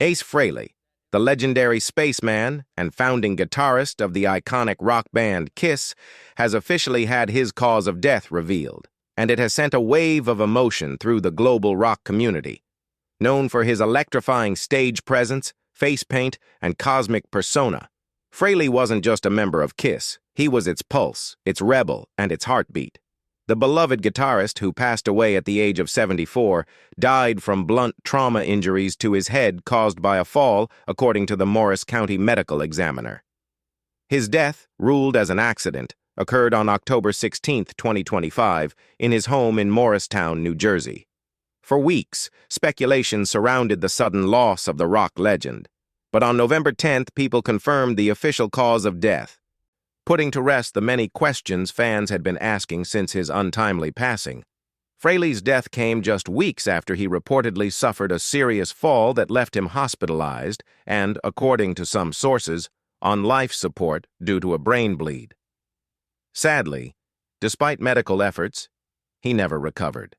Ace Frehley, the legendary spaceman and founding guitarist of the iconic rock band Kiss, has officially had his cause of death revealed, and it has sent a wave of emotion through the global rock community. Known for his electrifying stage presence, face paint, and cosmic persona, Frehley wasn't just a member of Kiss, he was its pulse, its rebel, and its heartbeat. The beloved guitarist, who passed away at the age of 74, died from blunt trauma injuries to his head caused by a fall, according to the Morris County Medical Examiner. His death, ruled as an accident, occurred on October 16, 2025, in his home in Morristown, New Jersey. For weeks, speculation surrounded the sudden loss of the rock legend, but on November 10th, people confirmed the official cause of death, putting to rest the many questions fans had been asking since his untimely passing. Frehley's death came just weeks after he reportedly suffered a serious fall that left him hospitalized and, according to some sources, on life support due to a brain bleed. Sadly, despite medical efforts, he never recovered.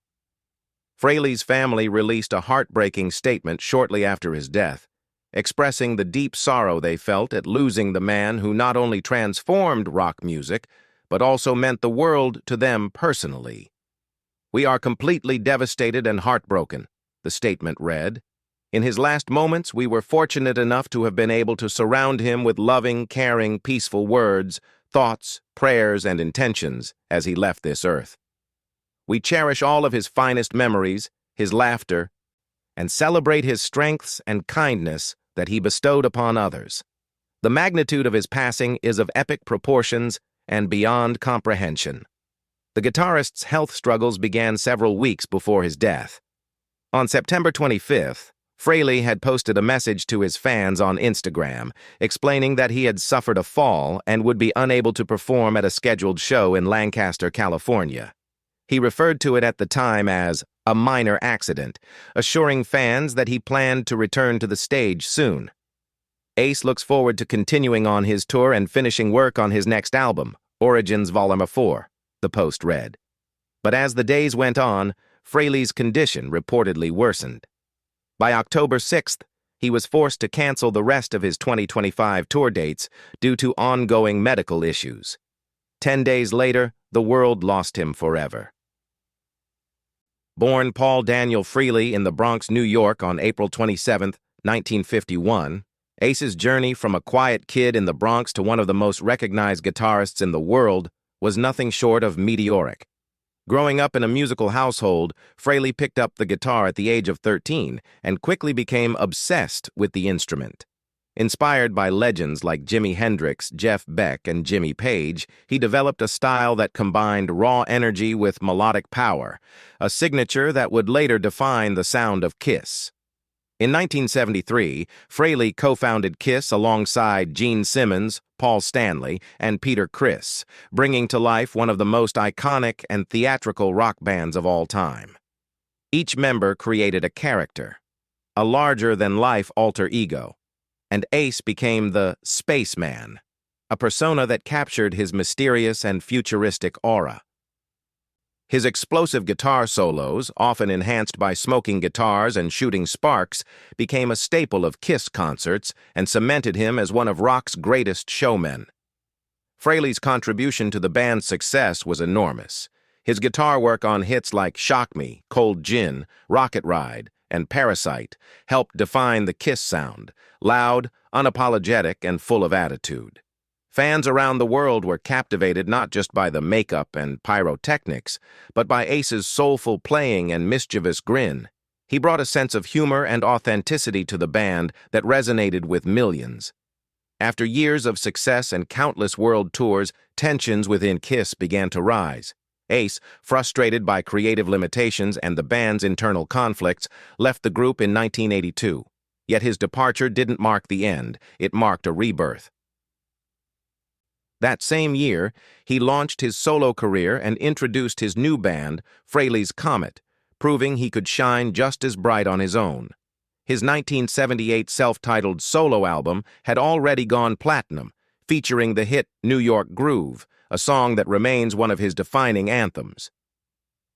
Frehley's family released a heartbreaking statement shortly after his death, expressing the deep sorrow they felt at losing the man who not only transformed rock music, but also meant the world to them personally. "We are completely devastated and heartbroken," the statement read. "In his last moments, we were fortunate enough to have been able to surround him with loving, caring, peaceful words, thoughts, prayers, and intentions as he left this earth. We cherish all of his finest memories, his laughter, and celebrate his strengths and kindness that he bestowed upon others. The magnitude of his passing is of epic proportions and beyond comprehension." The guitarist's health struggles began several weeks before his death. On September 25th, Frehley had posted a message to his fans on Instagram, explaining that he had suffered a fall and would be unable to perform at a scheduled show in Lancaster, California. He referred to it at the time as a minor accident, assuring fans that he planned to return to the stage soon. Ace looks forward to continuing on his tour and finishing work on his next album, Origins Volume 4, the post read. But as the days went on, Frehley's condition reportedly worsened. By October 6th, he was forced to cancel the rest of his 2025 tour dates due to ongoing medical issues. 10 days later, the world lost him forever. Born Paul Daniel Frehley in the Bronx, New York on April 27, 1951, Ace's journey from a quiet kid in the Bronx to one of the most recognized guitarists in the world was nothing short of meteoric. Growing up in a musical household, Frehley picked up the guitar at the age of 13 and quickly became obsessed with the instrument. Inspired by legends like Jimi Hendrix, Jeff Beck, and Jimmy Page, he developed a style that combined raw energy with melodic power, a signature that would later define the sound of Kiss. In 1973, Frehley co-founded Kiss alongside Gene Simmons, Paul Stanley, and Peter Criss, bringing to life one of the most iconic and theatrical rock bands of all time. Each member created a character, a larger-than-life alter ego, and Ace became the Spaceman, a persona that captured his mysterious and futuristic aura. His explosive guitar solos, often enhanced by smoking guitars and shooting sparks, became a staple of Kiss concerts and cemented him as one of rock's greatest showmen. Frehley's contribution to the band's success was enormous. His guitar work on hits like Shock Me, Cold Gin, Rocket Ride, and Parasite helped define the Kiss sound, loud, unapologetic, and full of attitude. Fans around the world were captivated not just by the makeup and pyrotechnics, but by Ace's soulful playing and mischievous grin. He brought a sense of humor and authenticity to the band that resonated with millions. After years of success and countless world tours, tensions within Kiss began to rise. Ace, frustrated by creative limitations and the band's internal conflicts, left the group in 1982. Yet his departure didn't mark the end, it marked a rebirth. That same year, he launched his solo career and introduced his new band, Frehley's Comet, proving he could shine just as bright on his own. His 1978 self-titled solo album had already gone platinum, featuring the hit New York Groove, a song that remains one of his defining anthems.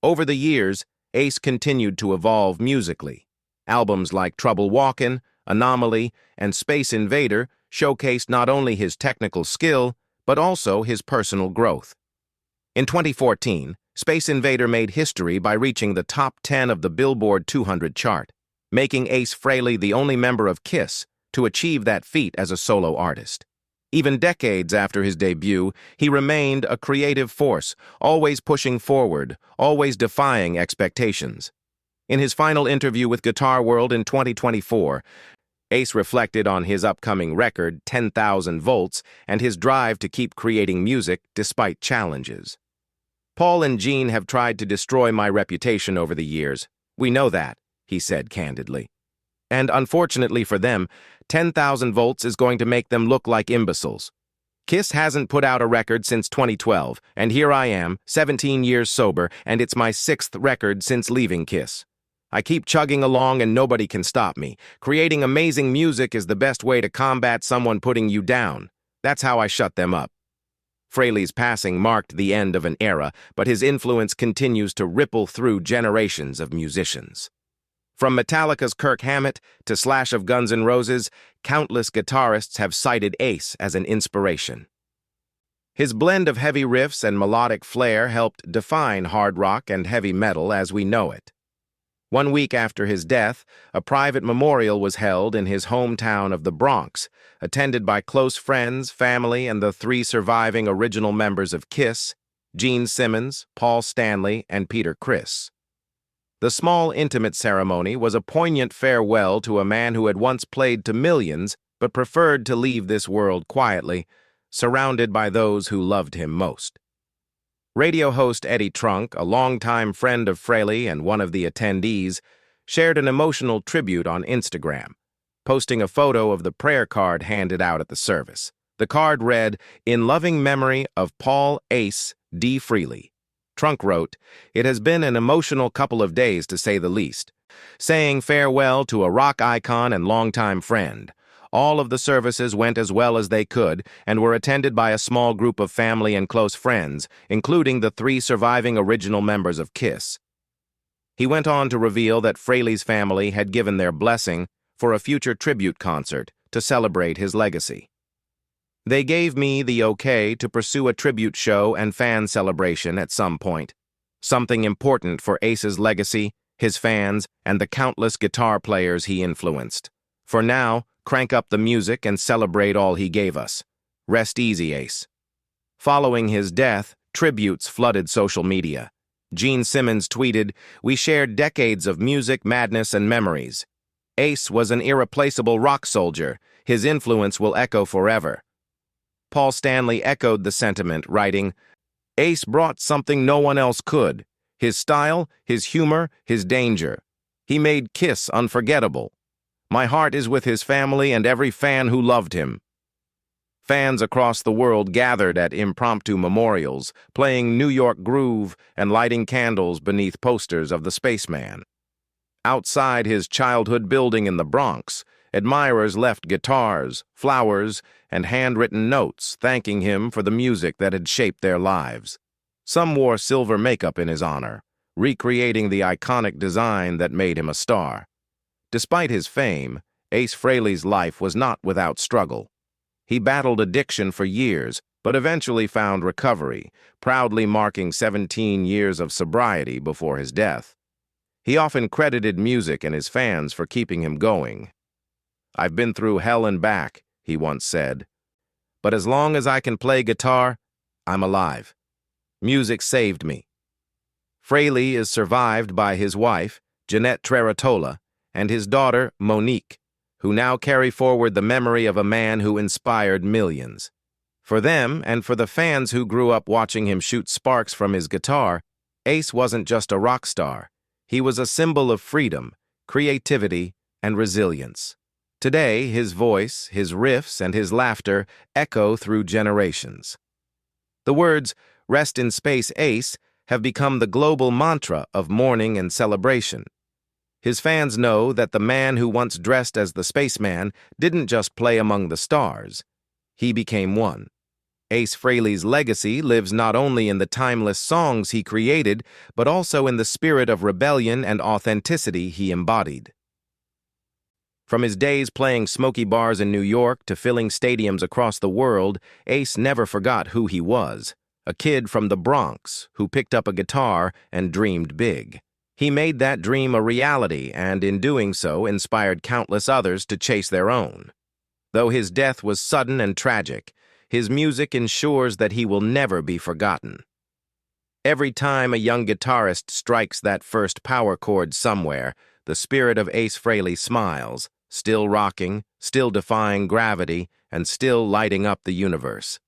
Over the years, Ace continued to evolve musically. Albums like Trouble Walkin', Anomaly, and Space Invader showcased not only his technical skill, but also his personal growth. In 2014, Space Invader made history by reaching the top 10 of the Billboard 200 chart, making Ace Frehley the only member of KISS to achieve that feat as a solo artist. Even decades after his debut, he remained a creative force, always pushing forward, always defying expectations. In his final interview with Guitar World in 2024, Ace reflected on his upcoming record, 10,000 Volts, and his drive to keep creating music despite challenges. "Paul and Gene have tried to destroy my reputation over the years. We know that," he said candidly. "And unfortunately for them, 10,000 Volts is going to make them look like imbeciles. KISS hasn't put out a record since 2012, and here I am, 17 years sober, and it's my 6th record since leaving KISS. I keep chugging along and nobody can stop me. Creating amazing music is the best way to combat someone putting you down. That's how I shut them up." Frehley's passing marked the end of an era, but his influence continues to ripple through generations of musicians. From Metallica's Kirk Hammett to Slash of Guns N' Roses, countless guitarists have cited Ace as an inspiration. His blend of heavy riffs and melodic flair helped define hard rock and heavy metal as we know it. 1 week after his death, a private memorial was held in his hometown of the Bronx, attended by close friends, family, and the 3 surviving original members of KISS, Gene Simmons, Paul Stanley, and Peter Criss. The small, intimate ceremony was a poignant farewell to a man who had once played to millions but preferred to leave this world quietly, surrounded by those who loved him most. Radio host Eddie Trunk, a longtime friend of Frehley and one of the attendees, shared an emotional tribute on Instagram, posting a photo of the prayer card handed out at the service. The card read, "In loving memory of Paul Ace D. Frehley." Trunk wrote, "It has been an emotional couple of days to say the least. Saying farewell to a rock icon and longtime friend. All of the services went as well as they could and were attended by a small group of family and close friends, including the 3 surviving original members of KISS." He went on to reveal that Frehley's family had given their blessing for a future tribute concert to celebrate his legacy. "They gave me the okay to pursue a tribute show and fan celebration at some point. Something important for Ace's legacy, his fans, and the countless guitar players he influenced. For now, crank up the music and celebrate all he gave us. Rest easy, Ace." Following his death, tributes flooded social media. Gene Simmons tweeted, "We shared decades of music, madness, and memories. Ace was an irreplaceable rock soldier. His influence will echo forever." Paul Stanley echoed the sentiment, writing, "Ace brought something no one else could. His style, his humor, his danger. He made KISS unforgettable. My heart is with his family and every fan who loved him." Fans across the world gathered at impromptu memorials, playing New York Groove and lighting candles beneath posters of the spaceman. Outside his childhood building in the Bronx, admirers left guitars, flowers, and handwritten notes thanking him for the music that had shaped their lives. Some wore silver makeup in his honor, recreating the iconic design that made him a star. Despite his fame, Ace Frehley's life was not without struggle. He battled addiction for years, but eventually found recovery, proudly marking 17 years of sobriety before his death. He often credited music and his fans for keeping him going. "I've been through hell and back," he once said. "But as long as I can play guitar, I'm alive. Music saved me." Frehley is survived by his wife, Jeanette Treratola, and his daughter, Monique, who now carry forward the memory of a man who inspired millions. For them, and for the fans who grew up watching him shoot sparks from his guitar, Ace wasn't just a rock star. He was a symbol of freedom, creativity, and resilience. Today, his voice, his riffs, and his laughter echo through generations. The words, "Rest in Space, Ace," have become the global mantra of mourning and celebration. His fans know that the man who once dressed as the spaceman didn't just play among the stars. He became one. Ace Frehley's legacy lives not only in the timeless songs he created, but also in the spirit of rebellion and authenticity he embodied. From his days playing smoky bars in New York to filling stadiums across the world, Ace never forgot who he was. A kid from the Bronx who picked up a guitar and dreamed big. He made that dream a reality and, in doing so, inspired countless others to chase their own. Though his death was sudden and tragic, his music ensures that he will never be forgotten. Every time a young guitarist strikes that first power chord somewhere, the spirit of Ace Frehley smiles, still rocking, still defying gravity, and still lighting up the universe.